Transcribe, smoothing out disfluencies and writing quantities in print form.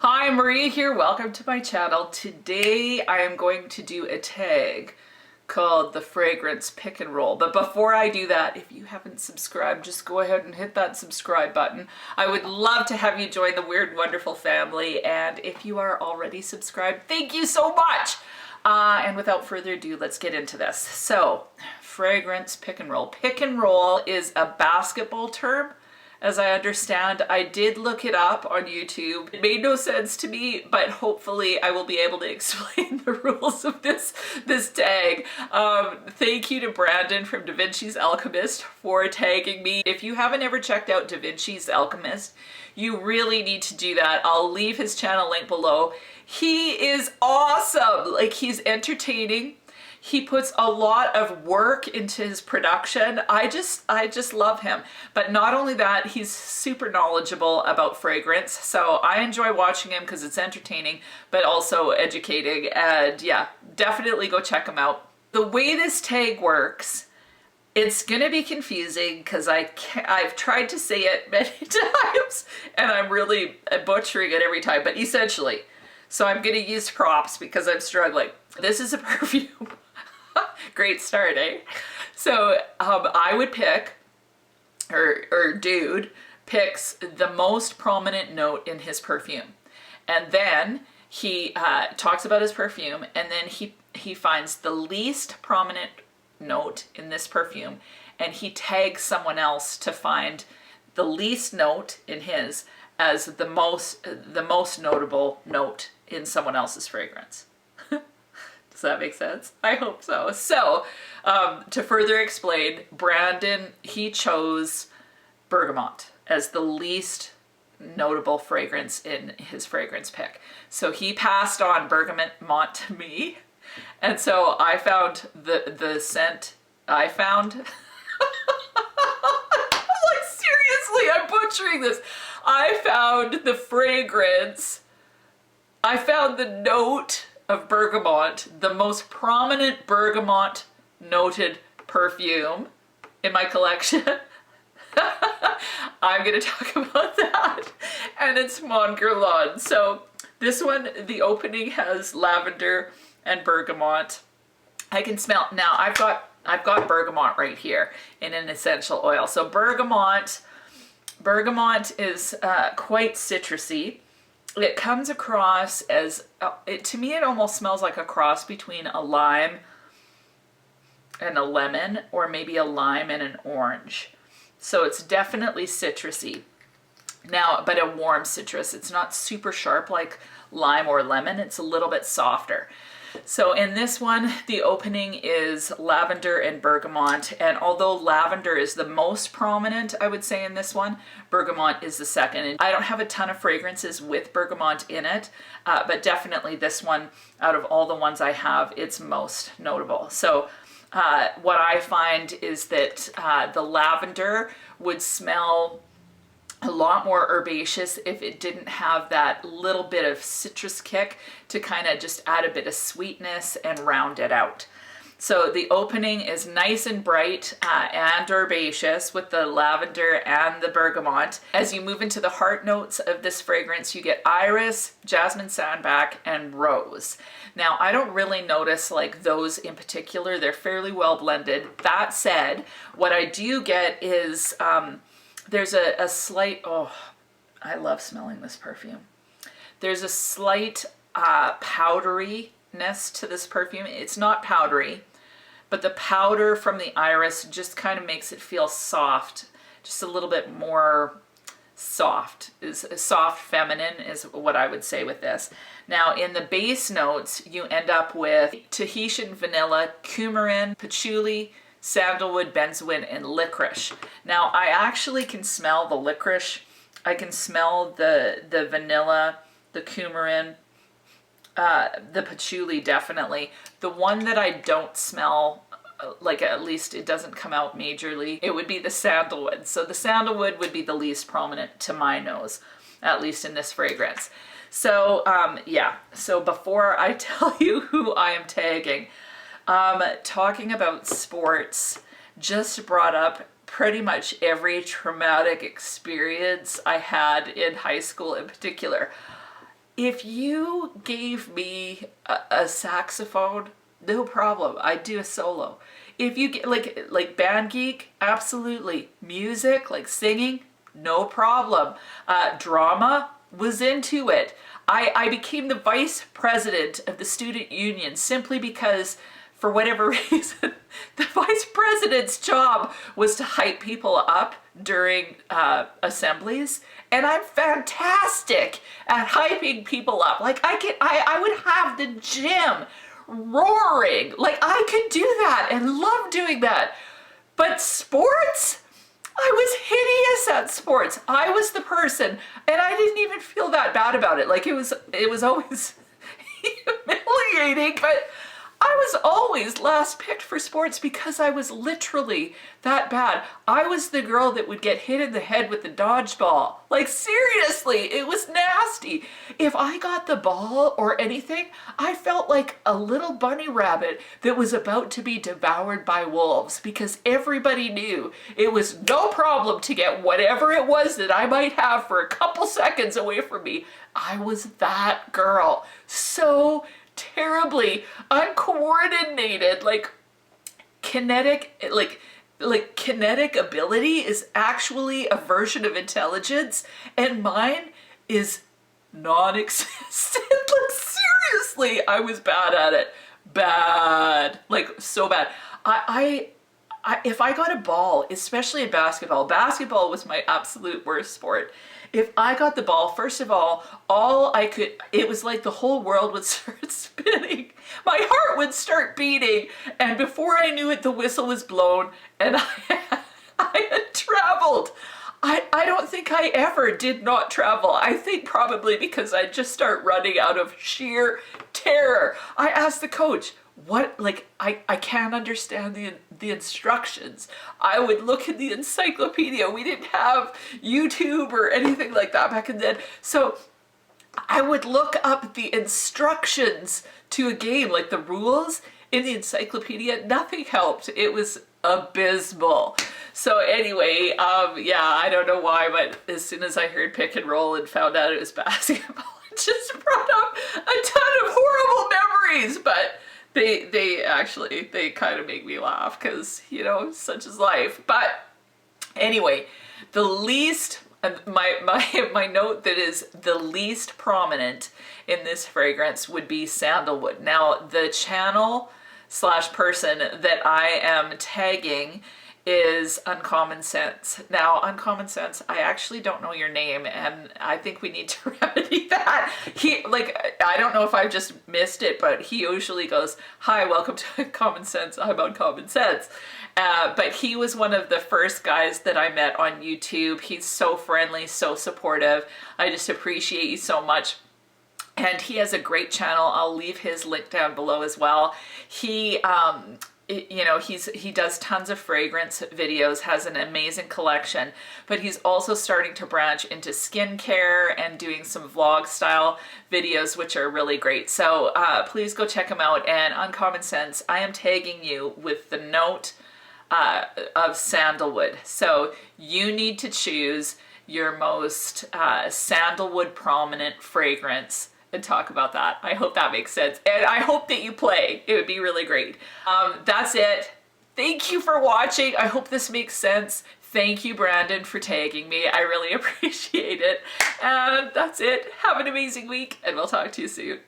Hi, Maria here. Welcome to my channel. Today I am going to do a tag called the fragrance pick and roll. But before I do that, if you haven't subscribed, just go ahead and hit that subscribe button. I would love to have you join the Weird Wonderful family. And if you are already subscribed, thank you so much. And without further ado, let's get into this. So, fragrance pick and roll. Pick and roll is a basketball term, as I understand. I did look it up on YouTube. It made no sense to me, but hopefully I will be able to explain the rules of this tag. Thank you to Brandon from Da Vinci's Alchemist for tagging me. If you haven't ever checked out Da Vinci's Alchemist, you really need to do that. I'll leave his channel link below. He is awesome. Like, he's entertaining. He puts a lot of work into his production. I just love him. But not only that, he's super knowledgeable about fragrance. So I enjoy watching him because it's entertaining, but also educating. And yeah, definitely go check him out. The way this tag works, it's gonna be confusing because I've tried to say it many times and I'm really butchering it every time, but essentially, so I'm gonna use props because I'm struggling. This is a perfume. Great start, eh? So I would pick, or dude picks the most prominent note in his perfume. And then he talks about his perfume, and then he finds the least prominent note in this perfume, and he tags someone else to find the least note in his as the most notable note in someone else's fragrance. Does that make sense? I hope so. So, to further explain, Brandon, he chose Bergamot as the least notable fragrance in his fragrance pick. So he passed on Bergamot to me. And so I found the scent I found. Like, seriously, I'm butchering this. I found the fragrance. I found the note of bergamot, the most prominent bergamot noted perfume in my collection. I'm gonna talk about that. And it's Mon Garland. So this one, the opening has lavender and bergamot. I can smell, now I've got bergamot right here in an essential oil. So bergamot is quite citrusy. It comes across as, to me it almost smells like a cross between a lime and a lemon, or maybe a lime and an orange. So it's definitely citrusy. Now, but a warm citrus. It's not super sharp like lime or lemon. It's a little bit softer. So in this one, the opening is lavender and bergamot. And although lavender is the most prominent, I would say in this one, bergamot is the second. And I don't have a ton of fragrances with bergamot in it, but definitely this one, out of all the ones I have, it's most notable. So what I find is that the lavender would smell a lot more herbaceous if it didn't have that little bit of citrus kick to kind of just add a bit of sweetness and round it out. So the opening is nice and bright and herbaceous with the lavender and the bergamot. As you move into the heart notes of this fragrance, you get iris, jasmine sandalwood, and rose. Now, I don't really notice like those in particular. They're fairly well blended. That said, what I do get is there's a slight, oh, I love smelling this perfume. There's a slight powderyness to this perfume. It's not powdery, but the powder from the iris just kind of makes it feel soft, just a little bit more soft. Soft feminine is what I would say with this. Now in the base notes, you end up with Tahitian vanilla, coumarin, patchouli, sandalwood, benzoin, and licorice. Now I actually can smell the licorice. I can smell the vanilla, the coumarin, the patchouli definitely. The one that I don't smell, like at least it doesn't come out majorly, it would be the sandalwood. So the sandalwood would be the least prominent to my nose, at least in this fragrance. So yeah, so before I tell you who I am tagging, talking about sports just brought up pretty much every traumatic experience I had in high school in particular. If you gave me a saxophone, no problem. I'd do a solo. If you get like band geek, absolutely. Music, like singing, no problem. Drama, was into it. I became the vice president of the student union simply because, for whatever reason, the vice president's job was to hype people up during assemblies, and I'm fantastic at hyping people up. Like I would have the gym roaring. Like I could do that and love doing that. But sports? I was hideous at sports. I was the person, and I didn't even feel that bad about it. Like it was always humiliating, but I was always last picked for sports because I was literally that bad. I was the girl that would get hit in the head with the dodgeball. Like seriously, it was nasty. If I got the ball or anything, I felt like a little bunny rabbit that was about to be devoured by wolves because everybody knew it was no problem to get whatever it was that I might have for a couple seconds away from me. I was that girl. So terribly uncoordinated, like kinetic ability is actually a version of intelligence, and mine is non-existent. Like seriously, I was bad at it. Bad. Like so bad. I if I got a ball, especially in basketball was my absolute worst sport. If I got the ball, first of all it was like the whole world would start spinning. My heart would start beating, and before I knew it, the whistle was blown, and I had traveled. I don't think I ever did not travel. I think probably because I just start running out of sheer terror. I asked the coach, what, like, I can't understand the instructions. I would look in the encyclopedia. We didn't have YouTube or anything like that back then. So I would look up the instructions to a game, like the rules in the encyclopedia. Nothing helped. It was abysmal. So anyway, yeah, I don't know why, but as soon as I heard pick and roll and found out it was basketball, it just brought up a ton of horrible memories. But they kind of make me laugh because, you know, such is life. But anyway, the least, my note that is the least prominent in this fragrance would be sandalwood. Now, the channel / person that I am tagging is Uncommon Sense. Now, Uncommon Sense, I actually don't know your name, and I think we need to remedy that. I don't know if I've just missed it, but he usually goes, "Hi, welcome to Uncommon Sense. I'm Uncommon Sense." But he was one of the first guys that I met on YouTube. He's so friendly, so supportive. I just appreciate you so much. And he has a great channel. I'll leave his link down below as well. He, you know, he does tons of fragrance videos, has an amazing collection, but he's also starting to branch into skincare and doing some vlog style videos, which are really great. So please go check him out. And Uncommon Sense, I am tagging you with the note of sandalwood. So you need to choose your most sandalwood prominent fragrance and talk about that. I hope that makes sense. And I hope that you play. It would be really great. That's it. Thank you for watching. I hope this makes sense. Thank you, Brandon, for tagging me. I really appreciate it. And that's it. Have an amazing week, and we'll talk to you soon.